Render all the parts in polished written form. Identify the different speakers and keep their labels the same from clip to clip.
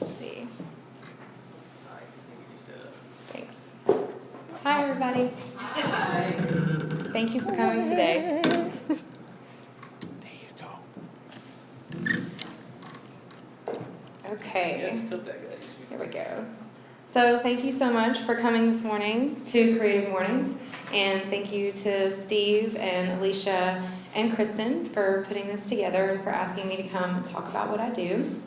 Speaker 1: Let's see. Thanks. Hi, everybody. Hi. Thank you for coming today.
Speaker 2: There you go.
Speaker 1: Okay.
Speaker 2: Yes, tilt that guy.
Speaker 1: Here we go. So thank you so much for coming this morning to Creative Mornings, and thank you to Steve and Alicia and Kristen for putting this together and for asking me to come and talk about what I do.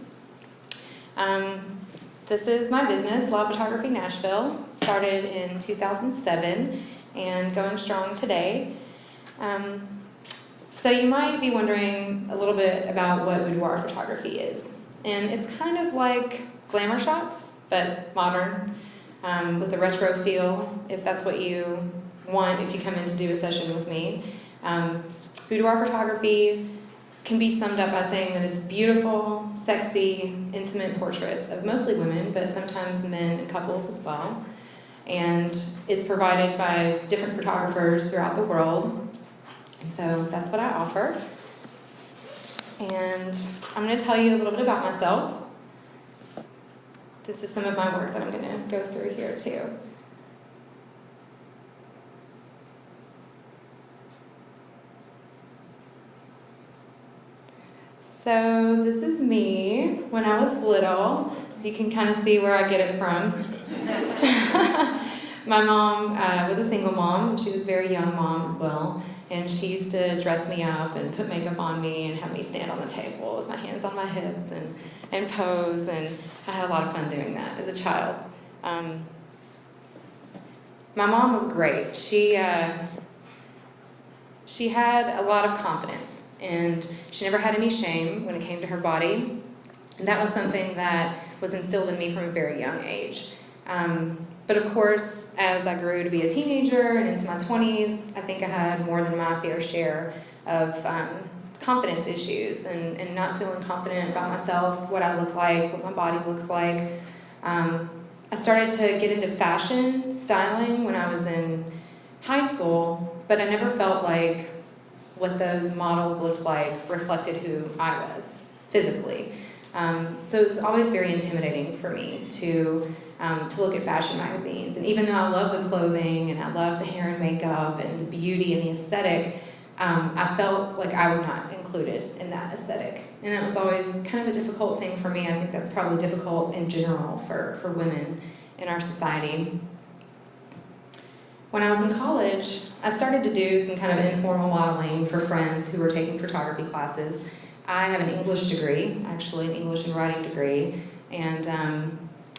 Speaker 1: This is my business, Law Photography Nashville. Started in 2007 and going strong today. So you might be wondering a little bit about what boudoir photography is. And it's kind of like glamour shots, but modern, with a retro feel, if that's what you want if you come in to do a session with me. Boudoir photography can be summed up by saying that it's beautiful, sexy, intimate portraits of mostly women, but sometimes men and couples as well. And it's provided by different photographers throughout the world. And so that's what I offer. And I'm going to tell you a little bit about myself. This is some of my work that I'm going to go through here too. So this is me when I was little. You can kind of see where I get it from. My mom was a single mom. She was a very young mom as well. And she used to dress me up and put makeup on me and have me stand on the table with my hands on my hips and pose. And I had a lot of fun doing that as a child. My mom was great. She had a lot of confidence. And she never had any shame when it came to her body. And that was something that was instilled in me from a very young age. But of course, as I grew to be a teenager and into my 20s, I think I had more than my fair share of confidence issues and not feeling confident about myself, what I look like, what my body looks like. I started to get into fashion, styling when I was in high school, but I never felt like what those models looked like reflected who I was physically. So it was always very intimidating for me to look at fashion magazines. And even though I love the clothing and I love the hair and makeup and the beauty and the aesthetic, I felt like I was not included in that aesthetic. And that was always kind of a difficult thing for me. I think that's probably difficult in general for women in our society. When I was in college, I started to do some kind of informal modeling for friends who were taking photography classes. I have an English degree, actually an English and writing degree, and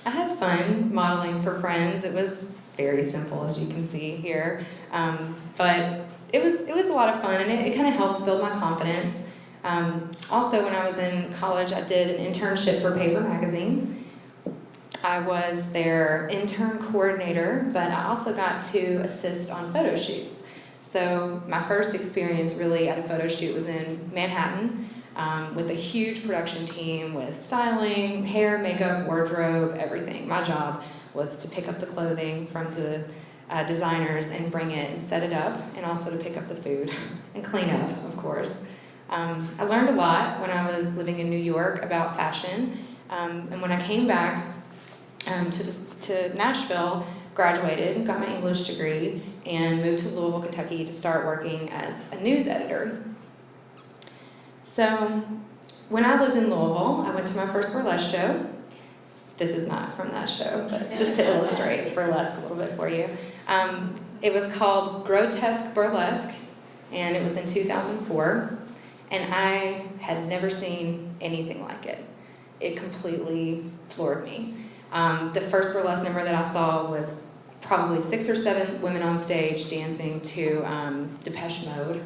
Speaker 1: I had fun modeling for friends. It was very simple, as you can see here, but it was a lot of fun, and it kind of helped build my confidence. Also, when I was in college, I did an internship for Paper Magazine. I was their intern coordinator, but I also got to assist on photo shoots. So my first experience really at a photo shoot was in Manhattan with a huge production team with styling, hair, makeup, wardrobe, everything. My job was to pick up the clothing from the designers and bring it and set it up, and also to pick up the food and clean up, of course. I learned a lot when I was living in New York about fashion, and when I came back to Nashville, graduated, got my English degree, and moved to Louisville, Kentucky to start working as a news editor. So when I lived in Louisville, I went to my first burlesque show. This is not from that show, but just to illustrate burlesque a little bit for you. It was called Grotesque Burlesque, and it was in 2004, and I had never seen anything like it. It completely floored me. The first burlesque number that I saw was probably 6 or 7 women on stage dancing to Depeche Mode,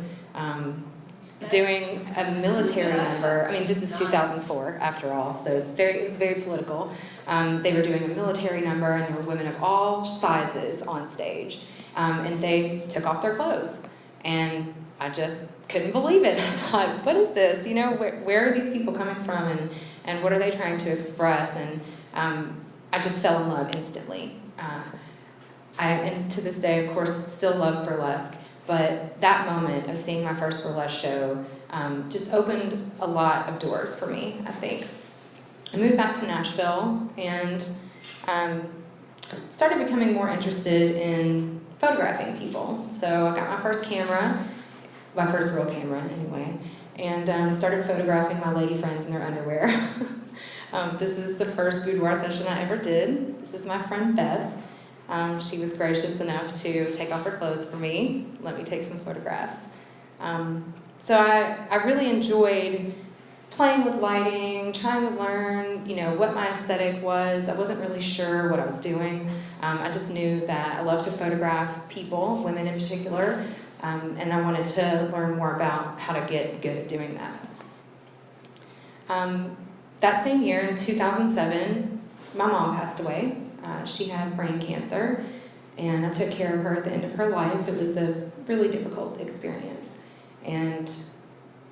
Speaker 1: doing a military number. I mean, this is 2004 after all, so it's very political. They were doing a military number, and there were women of all sizes on stage, and they took off their clothes, and I just couldn't believe it. I thought, what is this? You know, where are these people coming from, and what are they trying to express? And I just fell in love instantly. And to this day, of course, still love burlesque, but that moment of seeing my first burlesque show just opened a lot of doors for me, I think. I moved back to Nashville and started becoming more interested in photographing people. So I got my first camera, my first real camera anyway, and started photographing my lady friends in their underwear. This is the first boudoir session I ever did. This is my friend Beth. She was gracious enough to take off her clothes for me, let me take some photographs. So I really enjoyed playing with lighting, trying to learn, you know, what my aesthetic was. I wasn't really sure what I was doing. I just knew that I loved to photograph people, women in particular, and I wanted to learn more about how to get good at doing that. That same year, in 2007, my mom passed away. She had brain cancer, and I took care of her at the end of her life. It was a really difficult experience, and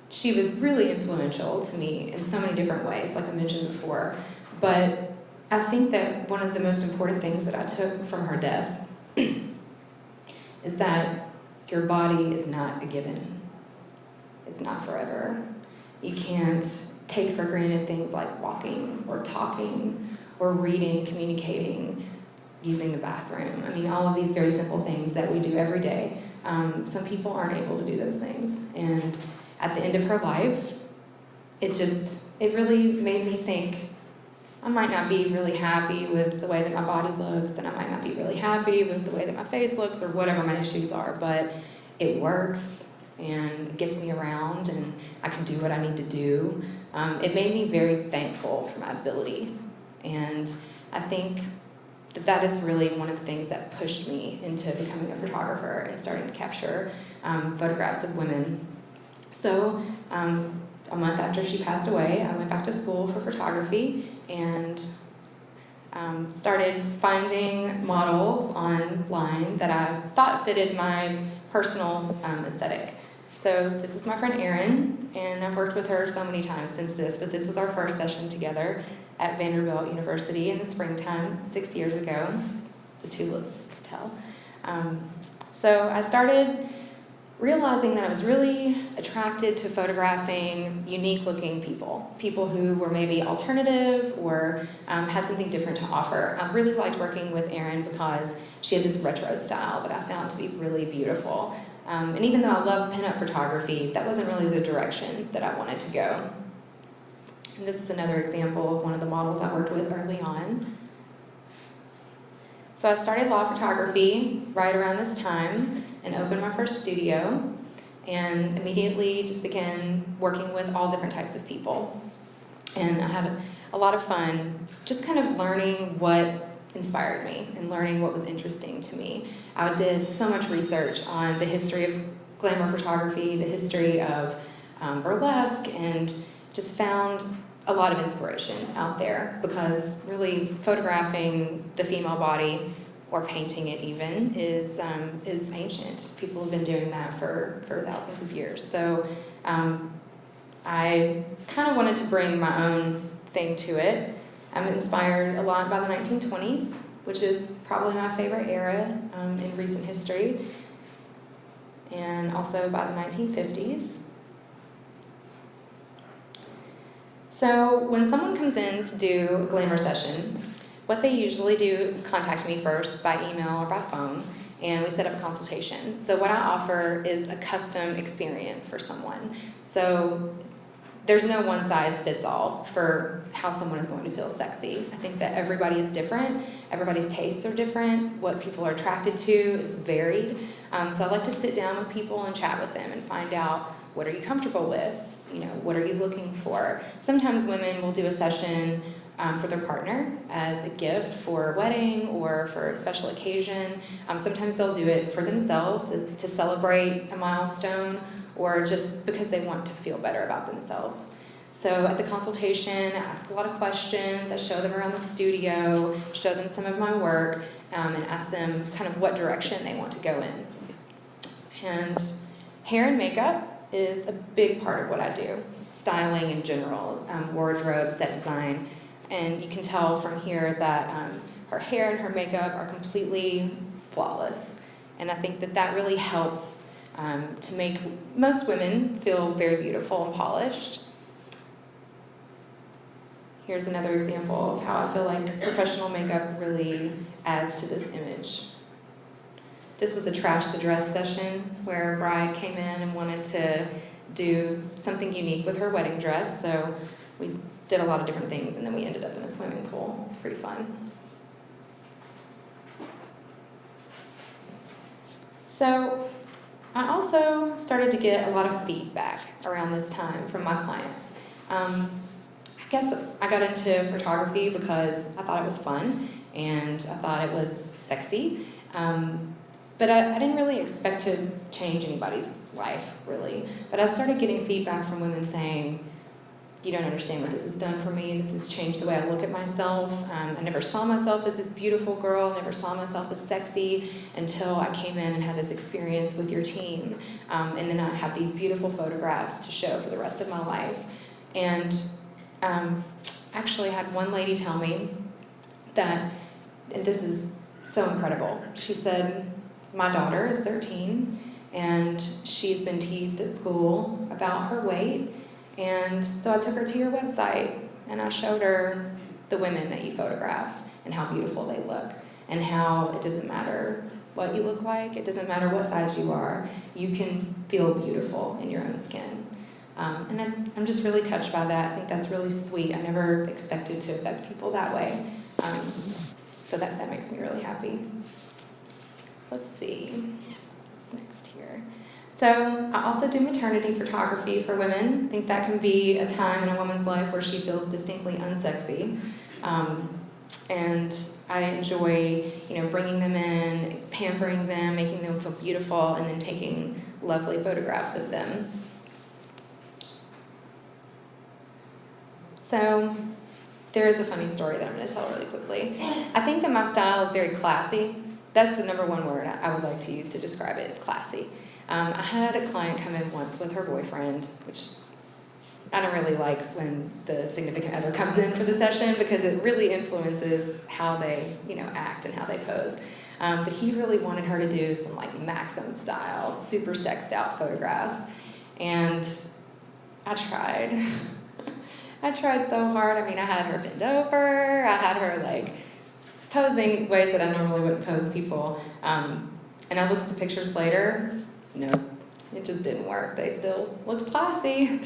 Speaker 1: she was really influential to me in so many different ways, like I mentioned before. But I think that one of the most important things that I took from her death is that your body is not a given. It's not forever. You can't take for granted things like walking or talking or reading, communicating, using the bathroom. I mean, all of these very simple things that we do every day. Some people aren't able to do those things. And at the end of her life, it really made me think, I might not be really happy with the way that my body looks, and I might not be really happy with the way that my face looks, or whatever my issues are, but it works, and it gets me around, and I can do what I need to do. It made me very thankful for my ability. And I think that is really one of the things that pushed me into becoming a photographer and starting to capture photographs of women. So a month after she passed away, I went back to school for photography and started finding models online that I thought fitted my personal aesthetic. So this is my friend Erin, and I've worked with her so many times since this, but this was our first session together at Vanderbilt University in the springtime 6 years ago. The tulips could tell. So I started realizing that I was really attracted to photographing unique-looking people, people who were maybe alternative or had something different to offer. I really liked working with Erin because she had this retro style that I found to be really beautiful. And even though I love pinup photography, that wasn't really the direction that I wanted to go. And this is another example of one of the models I worked with early on. So I started law photography right around this time and opened my first studio, and immediately just began working with all different types of people. And I had a lot of fun just kind of learning what inspired me and learning what was interesting to me. I did so much research on the history of glamour photography, the history of burlesque, and just found a lot of inspiration out there, because really photographing the female body, or painting it even, is ancient. People have been doing that for thousands of years. So I kind of wanted to bring my own thing to it. I'm inspired a lot by the 1920s, which is probably my favorite era in recent history, and also by the 1950s. So when someone comes in to do a glamour session, what they usually do is contact me first by email or by phone, and we set up a consultation. So what I offer is a custom experience for someone. So there's no one size fits all for how someone is going to feel sexy. I think that everybody is different. Everybody's tastes are different. What people are attracted to is varied. So I like to sit down with people and chat with them and find out, what are you comfortable with? You know, what are you looking for? Sometimes women will do a session for their partner as a gift for a wedding or for a special occasion. Sometimes they'll do it for themselves to celebrate a milestone or just because they want to feel better about themselves. So at the consultation, I ask a lot of questions. I show them around the studio, show them some of my work, and ask them kind of what direction they want to go in. And hair and makeup is a big part of what I do. Styling in general, wardrobe, set design. And you can tell from here that her hair and her makeup are completely flawless. And I think that that really helps to make most women feel very beautiful and polished. Here's another example of how I feel like professional makeup really adds to this image. This was a trash the dress session where a bride came in and wanted to do something unique with her wedding dress. So we did a lot of different things and then we ended up in a swimming pool. It's pretty fun. So I also started to get a lot of feedback around this time from my clients. I guess I got into photography because I thought it was fun and I thought it was sexy. But I didn't really expect to change anybody's life, really. But I started getting feedback from women saying, you don't understand what this has done for me. This has changed the way I look at myself. I never saw myself as this beautiful girl, never saw myself as sexy until I came in and had this experience with your team. And then I have these beautiful photographs to show for the rest of my life. And actually had one lady tell me that, and this is so incredible, she said, my daughter is 13 and she's been teased at school about her weight, and so I took her to your website and I showed her the women that you photograph and how beautiful they look and how it doesn't matter what you look like, it doesn't matter what size you are, you can feel beautiful in your own skin. And I'm just really touched by that. I think that's really sweet. I never expected to affect people that way. So that makes me really happy. Let's see. Next here. So I also do maternity photography for women. I think that can be a time in a woman's life where she feels distinctly unsexy. And I enjoy, bringing them in, pampering them, making them feel beautiful, and then taking lovely photographs of them. So there is a funny story that I'm going to tell really quickly. I think that my style is very classy. That's the number one word I would like to use to describe it, is classy. I had a client come in once with her boyfriend, which I don't really like when the significant other comes in for the session because it really influences how they, act and how they pose. But he really wanted her to do some Maxim style, super sexed out photographs. And I tried. I tried so hard. I had her bend over. I had her posing ways that I normally wouldn't pose people. And I looked at the pictures later. No, it just didn't work. They still looked classy.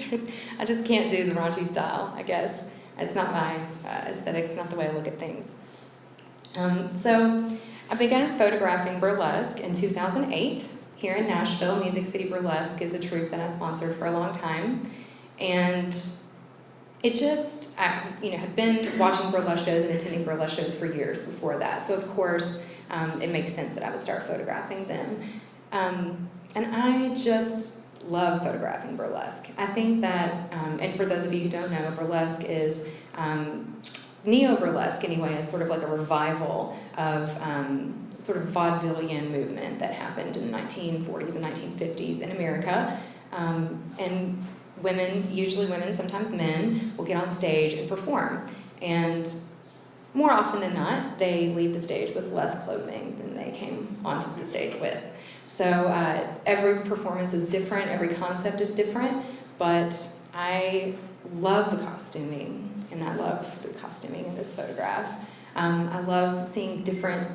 Speaker 1: I just can't do the raunchy style, I guess. It's not my aesthetics, not the way I look at things. So I began photographing burlesque in 2008 here in Nashville. Music City Burlesque is a troupe that I sponsored for a long time. And it just, I had been watching burlesque shows and attending burlesque shows for years before that. So of course, it makes sense that I would start photographing them. And I just love photographing burlesque. I think that, and for those of you who don't know, burlesque is, neo-burlesque anyway, is sort of like a revival of sort of vaudevillian movement that happened in the 1940s and 1950s in America. And women, usually women, sometimes men, will get on stage and perform. And more often than not, they leave the stage with less clothing than they came onto the stage with. So every performance is different, every concept is different, but I love the costuming, and I love the costuming in this photograph. I love seeing different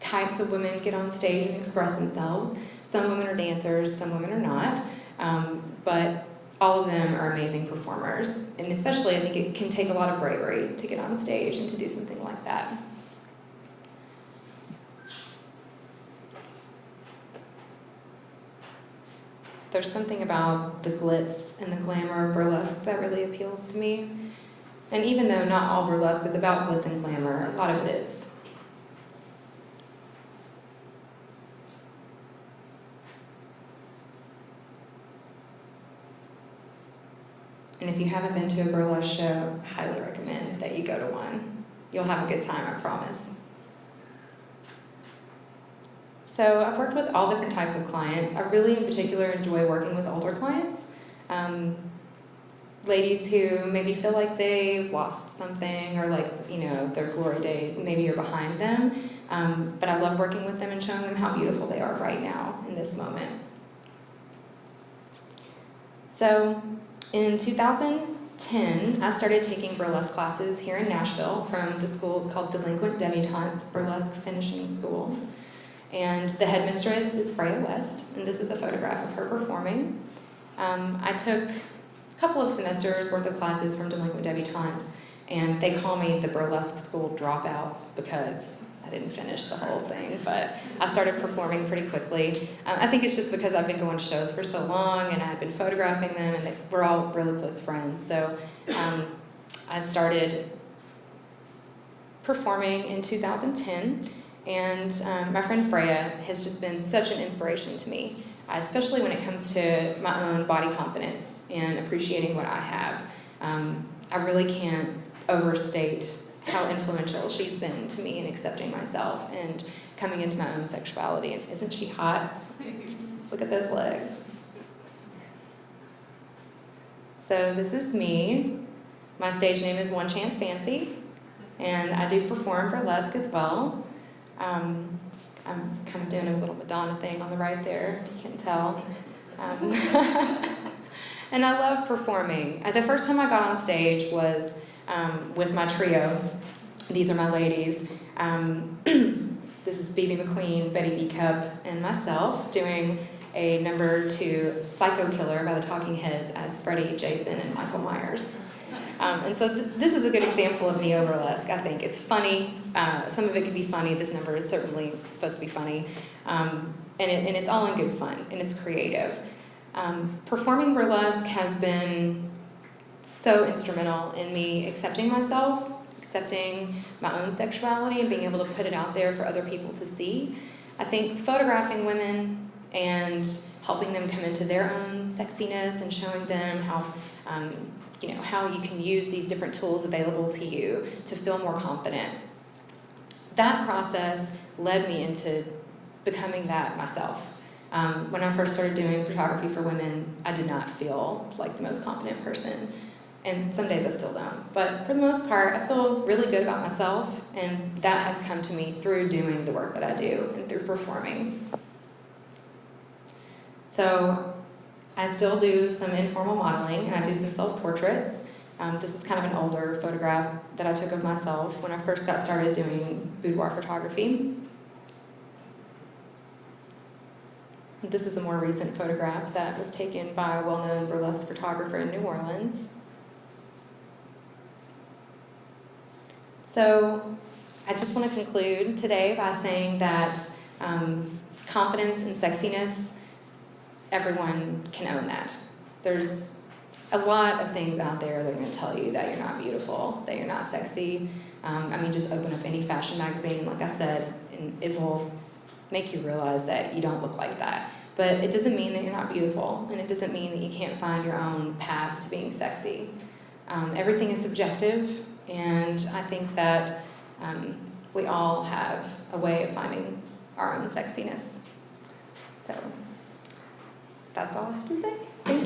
Speaker 1: types of women get on stage and express themselves. Some women are dancers, some women are not, but all of them are amazing performers, and especially I think it can take a lot of bravery to get on stage and to do something like that. There's something about the glitz and the glamour of burlesque that really appeals to me. And even though not all burlesque is about glitz and glamour, a lot of it is. And if you haven't been to a burlesque show, I highly recommend that you go to one. You'll have a good time, I promise. So I've worked with all different types of clients. I really, in particular, enjoy working with older clients. Ladies who maybe feel like they've lost something or like, their glory days, maybe you're behind them. But I love working with them and showing them how beautiful they are right now in this moment. So in 2010, I started taking burlesque classes here in Nashville from the school. It's called Delinquent Debutantes Burlesque Finishing School. And the headmistress is Freya West, and this is a photograph of her performing. I took a couple of semesters worth of classes from Delinquent Debutantes, and they call me the burlesque school dropout because I didn't finish the whole thing, but I started performing pretty quickly. I think it's just because I've been going to shows for so long, and I've been photographing them, and we're all really close friends. So I started performing in 2010, and my friend Freya has just been such an inspiration to me, especially when it comes to my own body confidence and appreciating what I have. I really can't overstate how influential she's been to me in accepting myself and coming into my own sexuality. And isn't she hot? Look at those legs. So this is me. My stage name is One Chance Fancy, and I do perform burlesque as well. I'm kind of doing a little Madonna thing on the right there, if you can tell. And I love performing. The first time I got on stage was with my trio. These are my ladies. This is BB McQueen, Betty B. Cup, and myself doing a number to Psycho Killer by the Talking Heads as Freddie, Jason, and Michael Myers. And so this is a good example of neo-burlesque, I think. It's funny. Some of it can be funny. This number is certainly supposed to be funny. And it's all in good fun, and it's creative. Performing burlesque has been so instrumental in me accepting myself, accepting my own sexuality, and being able to put it out there for other people to see. I think photographing women and helping them come into their own sexiness and showing them how you can use these different tools available to you to feel more confident. That process led me into becoming that myself. When I first started doing photography for women, I did not feel like the most confident person. And some days I still don't. But for the most part, I feel really good about myself, and that has come to me through doing the work that I do and through performing. So I still do some informal modeling, and I do some self-portraits. This is kind of an older photograph that I took of myself when I first got started doing boudoir photography. This is a more recent photograph that was taken by a well-known burlesque photographer in New Orleans. So I just want to conclude today by saying that confidence and sexiness, everyone can own that. There's a lot of things out there that are going to tell you that you're not beautiful, that you're not sexy. Just open up any fashion magazine, like I said, and it will make you realize that you don't look like that. But it doesn't mean that you're not beautiful, and it doesn't mean that you can't find your own path to being sexy. Everything is subjective, and I think that we all have a way of finding our own sexiness. So that's all I have to say. Thank you.